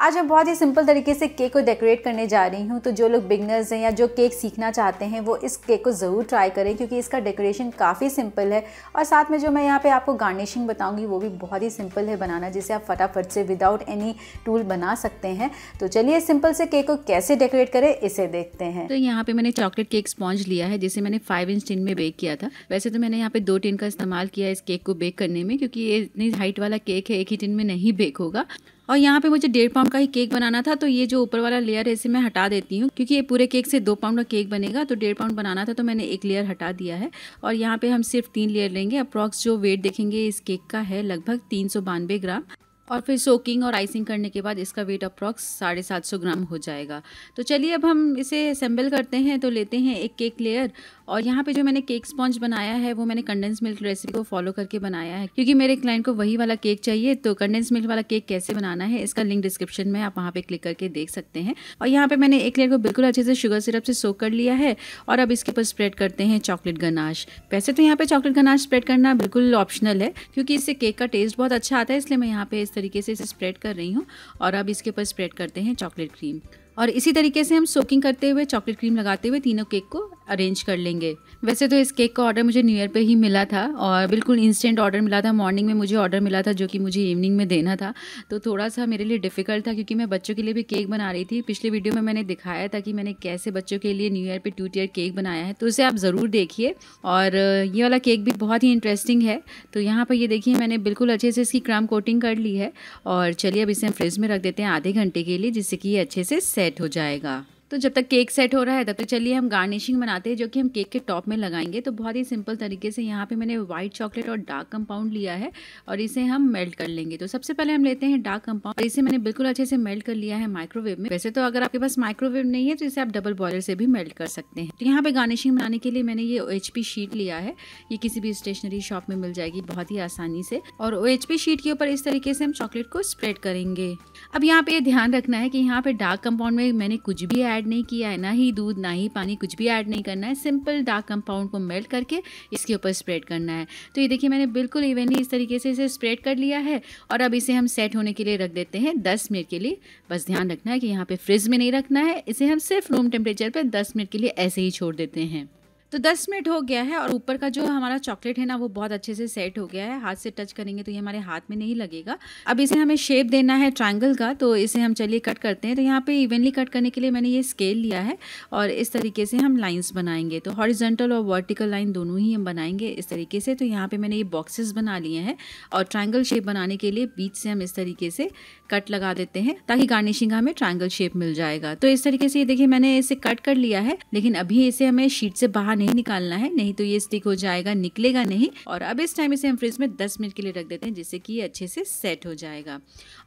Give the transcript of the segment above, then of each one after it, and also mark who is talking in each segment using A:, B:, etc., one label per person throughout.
A: आज मैं बहुत ही सिंपल तरीके से केक को डेकोरेट करने जा रही हूँ। तो जो लोग बिगनर्स हैं या जो केक सीखना चाहते हैं वो इस केक को ज़रूर ट्राई करें, क्योंकि इसका डेकोरेशन काफ़ी सिंपल है। और साथ में जो मैं यहाँ पे आपको गार्निशिंग बताऊँगी वो भी बहुत ही सिंपल है बनाना, जिसे आप फटाफट से विदाउट एनी टूल बना सकते हैं। तो चलिए सिंपल से केक को कैसे डेकोरेट करें इसे देखते हैं।
B: तो यहाँ पे मैंने चॉकलेट केक स्पॉन्ज लिया है, जिसे मैंने 5 इंच टिन में बेक किया था। वैसे तो मैंने यहाँ पे 2 टिन का इस्तेमाल किया है इस केक को बेक करने में, क्योंकि ये इतनी हाइट वाला केक है, एक ही टिन में नहीं बेक होगा। और यहाँ पे मुझे 1.5 पाउंड का ही केक बनाना था, तो ये जो ऊपर वाला लेयर है इसे मैं हटा देती हूँ, क्योंकि ये पूरे केक से 2 पाउंड का केक बनेगा। तो 1.5 पाउंड बनाना था, तो मैंने एक लेयर हटा दिया है। और यहाँ पे हम सिर्फ 3 लेयर लेंगे। अप्रॉक्स जो वेट देखेंगे इस केक का है लगभग 392 ग्राम। और फिर सोकिंग और आइसिंग करने के बाद इसका वेट अप्रॉक्स 750 ग्राम हो जाएगा। तो चलिए अब हम इसे असेंबल करते हैं। तो लेते हैं एक केक लेयर, और यहाँ पे जो मैंने केक स्पॉन्ज बनाया है वो मैंने कंडेंस मिल्क रेसिपी को फॉलो करके बनाया है, क्योंकि मेरे क्लाइंट को वही वाला केक चाहिए। तो कंडेंस मिल्क वाला केक कैसे बनाना है इसका लिंक डिस्क्रिप्शन में, आप वहाँ पे क्लिक करके देख सकते हैं। और यहाँ पे मैंने एक लेयर को बिल्कुल अच्छे से शुगर सिरप से सोक कर लिया है। और अब इसके ऊपर स्प्रेड करते हैं चॉकलेट गनाश। वैसे तो यहाँ पे चॉकलेट गनाश स्प्रेड करना बिल्कुल ऑप्शनल है, क्योंकि इससे केक का टेस्ट बहुत अच्छा आता है, इसलिए मैं यहाँ पे इस तरीके से इसे स्प्रेड कर रही हूँ। और अब इसके ऊपर स्प्रेड करते हैं चॉकलेट क्रीम, और इसी तरीके से हम सोकिंग करते हुए चॉकलेट क्रीम लगाते हुए तीनों केक को अरेंज कर लेंगे। वैसे तो इस केक का ऑर्डर मुझे न्यू ईयर पे ही मिला था, और बिल्कुल इंस्टेंट ऑर्डर मिला था। मॉर्निंग में मुझे ऑर्डर मिला था, जो कि मुझे इवनिंग में देना था। तो थोड़ा सा मेरे लिए डिफिकल्ट था, क्योंकि मैं बच्चों के लिए भी केक बना रही थी। पिछले वीडियो में मैंने दिखाया था कि मैंने कैसे बच्चों के लिए न्यू ईयर पे 2 टियर केक बनाया है, तो उसे आप ज़रूर देखिए। और ये वाला केक भी बहुत ही इंटरेस्टिंग है। तो यहाँ पर ये देखिए मैंने बिल्कुल अच्छे से इसकी क्रम कोटिंग कर ली है। और चलिए अब इसे हम फ्रिज में रख देते हैं आधे घंटे के लिए, जिससे कि ये अच्छे से सेट हो जाएगा। तो जब तक केक सेट हो रहा है तब तक चलिए हम गार्निशिंग बनाते हैं, जो कि हम केक के टॉप में लगाएंगे। तो बहुत ही सिंपल तरीके से यहाँ पे मैंने व्हाइट चॉकलेट और डार्क कंपाउंड लिया है, और इसे हम मेल्ट कर लेंगे। तो सबसे पहले हम लेते हैं डार्क कंपाउंड, इसे मैंने बिल्कुल अच्छे से मेल्ट कर लिया है माइक्रोवेव में। वैसे तो अगर आपके पास माइक्रोवेव नहीं है तो इसे आप डबल बॉयलर से भी मेल्ट कर सकते हैं। तो यहाँ पे गार्निशिंग बनाने के लिए मैंने ये OHP शीट लिया है। ये किसी भी स्टेशनरी शॉप में मिल जाएगी बहुत ही आसानी से। और OHP शीट के ऊपर इस तरीके से हम चॉकलेट को स्प्रेड करेंगे। अब यहाँ पे ध्यान रखना है कि यहाँ पे डार्क कंपाउंड में मैंने कुछ भी ऐड नहीं किया है, ना ही दूध ना ही पानी, कुछ भी ऐड नहीं करना है। सिंपल डार्क कंपाउंड को मेल्ट करके इसके ऊपर स्प्रेड करना है। तो ये देखिए मैंने बिल्कुल इवनली इस तरीके से इसे स्प्रेड कर लिया है। और अब इसे हम सेट होने के लिए रख देते हैं 10 मिनट के लिए। बस ध्यान रखना है कि यहाँ पे फ्रिज में नहीं रखना है, इसे हम सिर्फ रूम टेम्परेचर पे 10 मिनट के लिए ऐसे ही छोड़ देते हैं। तो 10 मिनट हो गया है, और ऊपर का जो हमारा चॉकलेट है ना वो बहुत अच्छे से सेट हो गया है। हाथ से टच करेंगे तो ये हमारे हाथ में नहीं लगेगा। अब इसे हमें शेप देना है ट्रायंगल का, तो इसे हम चलिए कट करते हैं। तो यहाँ पे इवनली कट करने के लिए मैंने ये स्केल लिया है, और इस तरीके से हम लाइंस बनाएंगे। तो हॉरिजॉन्टल और वर्टिकल लाइन दोनों ही हम बनाएंगे इस तरीके से। तो यहाँ पे मैंने ये बॉक्सेस बना लिए हैं, और ट्रायंगल शेप बनाने के लिए बीच से हम इस तरीके से कट लगा देते हैं, ताकि गार्निशिंग हमें ट्रायंगल शेप मिल जाएगा। तो इस तरीके से ये देखिए मैंने इसे कट कर लिया है, लेकिन अभी इसे हमें शीट से बाहर नहीं निकालना है, नहीं तो ये स्टिक हो जाएगा, निकलेगा नहीं। और अब इस टाइम इसे हम फ्रिज में 10 मिनट के लिए रख देते हैं, जिससे कि ये अच्छे से सेट हो जाएगा।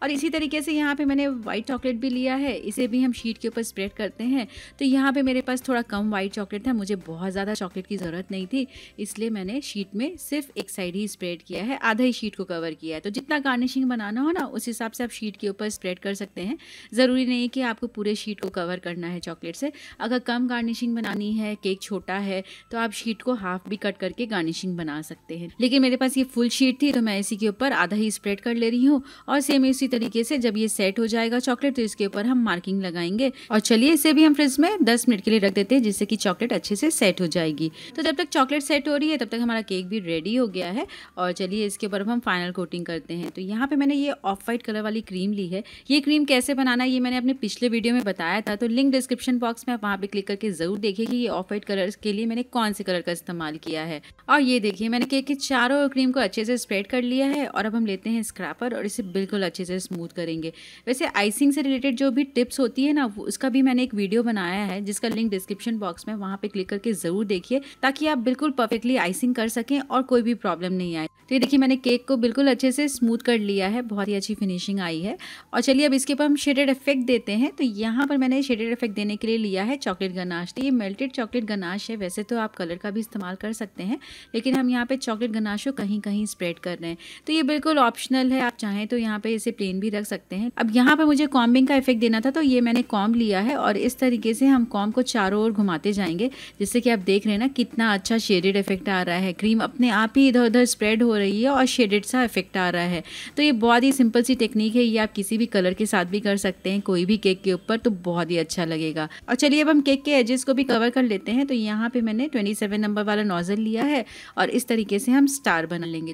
B: और इसी तरीके से यहाँ पे मैंने व्हाइट चॉकलेट भी लिया है, इसे भी हम शीट के ऊपर स्प्रेड करते हैं। तो यहाँ पे मेरे पास थोड़ा कम व्हाइट चॉकलेट था, मुझे बहुत ज़्यादा चॉकलेट की ज़रूरत नहीं थी, इसलिए मैंने शीट में सिर्फ एक साइड ही स्प्रेड किया है, आधा ही शीट को कवर किया है। तो जितना गार्निशिंग बनाना हो ना उस हिसाब से आप शीट के ऊपर स्प्रेड कर सकते हैं। ज़रूरी नहीं कि आपको पूरे शीट को कवर करना है चॉकलेट से। अगर कम गार्निशिंग बनानी है, केक छोटा है, तो आप शीट को हाफ भी कट करके गार्निशिंग बना सकते हैं। लेकिन मेरे पास ये फुल शीट थी, तो मैं इसी के ऊपर आधा ही स्प्रेड कर ले रही हूँ। और सेम इसी तरीके से जब ये सेट हो जाएगा चॉकलेट, तो इसके ऊपर हम मार्किंग लगाएंगे। और चलिए इसे भी हम फ्रिज में 10 मिनट के लिए रख देते हैं, जिससे कि चॉकलेट अच्छे से सेट हो जाएगी। तो जब तक चॉकलेट सेट हो रही है तब तक हमारा केक भी रेडी हो गया है। और चलिए इसके ऊपर हम फाइनल कोटिंग करते हैं। तो यहाँ पे मैंने ये ऑफ वाइट कलर वाली क्रीम ली है। ये क्रीम कैसे बनाना है ये मैंने अपने पिछले वीडियो में बताया था, तो लिंक डिस्क्रिप्शन बॉक्स में आप वहाँ पे क्लिक करके जरूर देखिए कि ये ऑफ वाइट कलर के लिए मैंने कौन से कलर का इस्तेमाल किया है। और ये देखिए मैंने केक के चारों क्रीम को अच्छे से स्प्रेड कर लिया है। और अब हम लेते हैं स्क्रैपर, और इसे बिल्कुल अच्छे से स्मूथ करेंगे। वैसे आइसिंग से रिलेटेड जो भी टिप्स होती है ना, उसका भी मैंने एक वीडियो बनाया है, जिसका लिंक डिस्क्रिप्शन बॉक्स में, वहाँ पे क्लिक करके जरूर देखिए, ताकि आप बिल्कुल परफेक्टली आइसिंग कर सकें और कोई भी प्रॉब्लम नहीं आए। तो ये देखिए मैंने केक को बिल्कुल अच्छे से स्मूथ कर लिया है, बहुत ही अच्छी फिनिशिंग आई है। और चलिए अब इसके ऊपर हम शेडेड इफेक्ट देते हैं। तो यहाँ पर मैंने शेडेड इफेक्ट देने के लिए लिया है चॉकलेट गनाश। तो ये मेल्टेड चॉकलेट गनाश है, वैसे वैसे तो आप कलर का भी इस्तेमाल कर सकते हैं, लेकिन हम यहाँ पे चॉकलेट गनाश को कहीं कहीं स्प्रेड कर रहे हैं, तो ये बिल्कुल ऑप्शनल है। आप चाहें तो यहाँ पे इसे प्लेन भी रख सकते हैं। अब यहाँ पे मुझे कॉम्बिंग का इफेक्ट देना था, तो ये मैंने कॉम्ब लिया है और इस तरीके से हम कॉम्ब को चारों ओर घुमाते जाएंगे, जिससे कि आप देख रहे हैं ना कितना अच्छा शेडेड इफेक्ट आ रहा है। क्रीम अपने आप ही इधर उधर स्प्रेड हो रही है और शेडेड सा इफेक्ट आ रहा है। तो ये बहुत ही सिंपल सी टेक्निक है, ये आप किसी भी कलर के साथ भी कर सकते हैं, कोई भी केक के ऊपर, तो बहुत ही अच्छा लगेगा। और चलिए अब हम केक के एजेस को भी कवर कर लेते हैं। तो यहाँ पे मैंने 27 नंबर वाला नोजल लिया है और इस तरीके से हम स्टार बना लेंगे।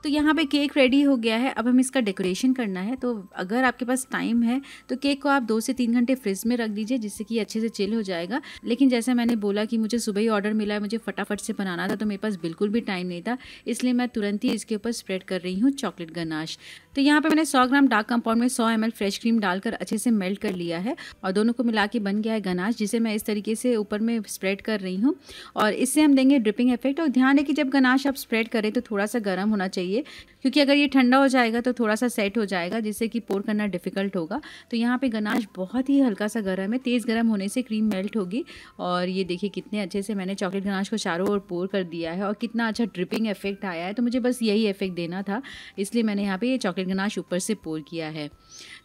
B: तो यहाँ पे केक रेडी हो गया है। अब हम इसका डेकोरेशन करना है। तो अगर आपके पास टाइम है तो केक को आप 2 से 3 घंटे फ्रिज में रख दीजिए, जिससे कि अच्छे से चिल हो जाएगा। लेकिन जैसे मैंने बोला कि मुझे सुबह ही ऑर्डर मिला है, मुझे फटाफट से बनाना था, तो मेरे पास बिल्कुल भी टाइम नहीं था, इसलिए मैं तुरंत ही इसके ऊपर स्प्रेड कर रही हूँ चॉकलेट गनाश। तो यहाँ पे मैंने 100 ग्राम डार्क कंपाउंड में 100 ml फ्रेश क्रीम डालकर अच्छे से मेल्ट कर लिया है और दोनों को मिला के बन गया है गनाश, जिसे मैं इस तरीके से ऊपर में स्प्रेड कर रही हूँ और इससे हम देंगे ड्रिपिंग इफेक्ट। और ध्यान है कि जब गनाश आप स्प्रेड करें तो थोड़ा सा गर्म होना चाहिए, क्योंकि अगर ये ठंडा हो जाएगा तो थोड़ा सा सेट हो जाएगा, जिससे कि पोर करना डिफिकल्ट होगा। तो यहाँ पे गनाश बहुत ही हल्का सा गर्म है, तेज़ गर्म होने से क्रीम मेल्ट होगी। और ये देखिए कितने अच्छे से मैंने चॉकलेट गनाश को चारों ओर पोर कर दिया है और कितना अच्छा ड्रिपिंग इफेक्ट आया है। तो मुझे बस यही इफेक्ट देना था, इसलिए मैंने यहाँ पे ये चॉकलेट गनाश ऊपर से पोर किया है।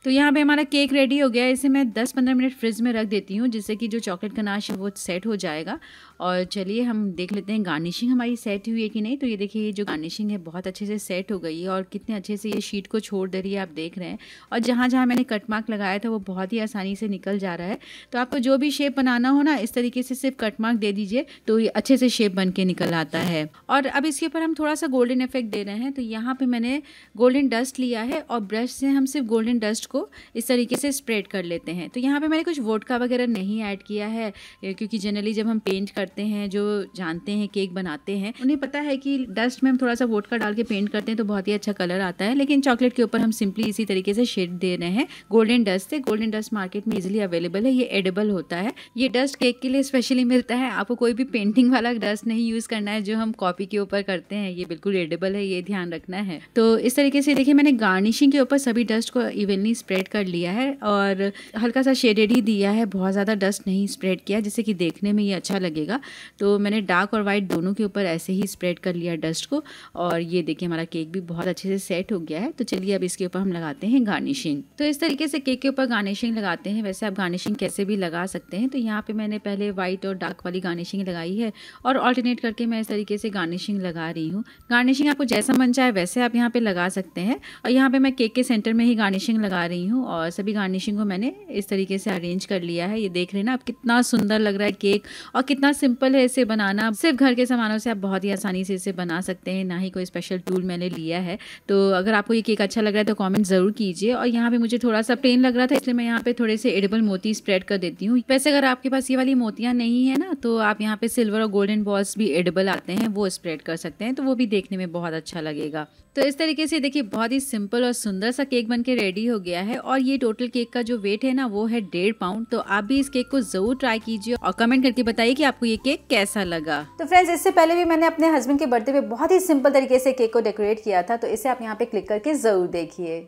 B: तो यहाँ पे हमारा केक रेडी हो गया है। इसे मैं 10-15 मिनट फ्रिज में रख देती हूँ, जिससे कि जो चॉकलेट गनाश है वो सेट हो जाएगा। और चलिए हम देख लेते हैं गार्निशिंग हमारी सेट हुई है कि नहीं। तो ये देखिए, ये जो गार्निशिंग है बहुत अच्छे से सेट हो गई है और कितने अच्छे से ये शीट को छोड़ दे रही है, आप देख रहे हैं। और जहाँ जहाँ मैंने कट मार्क लगाया था वो बहुत ही आसानी से निकल जा रहा है। तो आपको जो भी शेप बनाना हो ना, इस तरीके से सिर्फ कट मार्क दे दीजिए तो ये अच्छे से शेप बन के निकल आता है। और अब इसके ऊपर हम थोड़ा सा गोल्डन इफेक्ट दे रहे हैं। तो यहाँ पे मैंने गोल्डन डस्ट लिया है और ब्रश से हम सिर्फ गोल्डन डस्ट को इस तरीके से स्प्रेड कर लेते हैं। तो यहाँ पे मैंने कुछ वोडका वगैरह नहीं ऐड किया है, क्योंकि जनरली जब हम पेंट करते हैं, जो जानते हैं केक बनाते हैं, उन्हें पता है कि डस्ट में हम थोड़ा सा वोडका डाल के पेंट करते हैं तो बहुत ही अच्छा कलर आता है। लेकिन चॉकलेट के ऊपर हम सिंपली इसी तरीके से शेड दे रहे हैं गोल्डन डस्ट से। गोल्डन डस्ट मार्केट में इजीली अवेलेबल है, ये एडिबल होता है। ये डस्ट केक के लिए स्पेशली मिलता है। आपको कोई भी पेंटिंग वाला डस्ट नहीं यूज करना है जो हम कॉपी के ऊपर करते हैं, ये बिल्कुल एडिबल है, ये ध्यान रखना है। तो इस तरीके से देखिए, मैंने गार्निशिंग के ऊपर सभी डस्ट को इवनली स्प्रेड कर लिया है और हल्का सा शेडेड ही दिया है, बहुत ज़्यादा डस्ट नहीं स्प्रेड किया, जिससे कि देखने में ये अच्छा लगेगा। तो मैंने डार्क और वाइट दोनों के ऊपर ऐसे ही स्प्रेड कर लिया डस्ट को। और ये देखिए, हमारा केक भी बहुत अच्छे से सेट हो गया है। तो चलिए अब इसके ऊपर हम लगाते हैं गार्निशिंग। तो इस तरीके से केक के ऊपर गार्निशिंग लगाते हैं। वैसे आप गार्निशिंग कैसे भी लगा सकते हैं। तो यहाँ पे मैंने पहले वाइट और डार्क वाली गार्निशिंग लगाई है और ऑल्टरनेट करके मैं इस तरीके से गार्निशिंग लगा रही हूँ। गार्निशिंग आपको जैसा मन चाहे वैसे आप यहाँ पे लगा सकते हैं। और यहाँ पे मैं केक के सेंटर में ही गार्निशिंग लगा रही हूँ और सभी गार्निशिंग को मैंने इस तरीके से अरेंज कर लिया है। ये देख रहे हैं ना आप, कितना सुंदर लग रहा है केक और कितना सिंपल है इसे बनाना। सिर्फ घर के सामानों से आप बहुत ही आसानी से इसे बना सकते हैं, ना ही कोई स्पेशल टूल मैंने लिया है। तो अगर आपको ये केक अच्छा लग रहा है तो कमेंट ज़रूर कीजिए। और यहाँ पे मुझे थोड़ा सा प्लेन लग रहा था, इसलिए मैं यहाँ पे थोड़े से एडिबल मोती स्प्रेड कर देती हूँ। वैसे अगर आपके पास ये वाली मोतियाँ नहीं है ना, तो आप यहाँ पे सिल्वर और गोल्डन बॉल्स भी एडिबल आते हैं, वो स्प्रेड कर सकते हैं, तो वो भी देखने में बहुत अच्छा लगेगा। तो इस तरीके से देखिए, बहुत ही सिंपल और सुंदर सा केक बनके रेडी हो गया है। और ये टोटल केक का जो वेट है ना, वो है 1.5 पाउंड। तो आप भी इस केक को जरूर ट्राई कीजिए और कमेंट करके बताइए कि आपको ये केक कैसा लगा।
A: तो फ्रेंड्स, इससे पहले भी मैंने अपने हस्बैंड के बर्थडे पे बहुत ही सिंपल तरीके से केक को डेकोरेट किया था, तो इसे आप यहाँ पे क्लिक करके जरूर देखिए।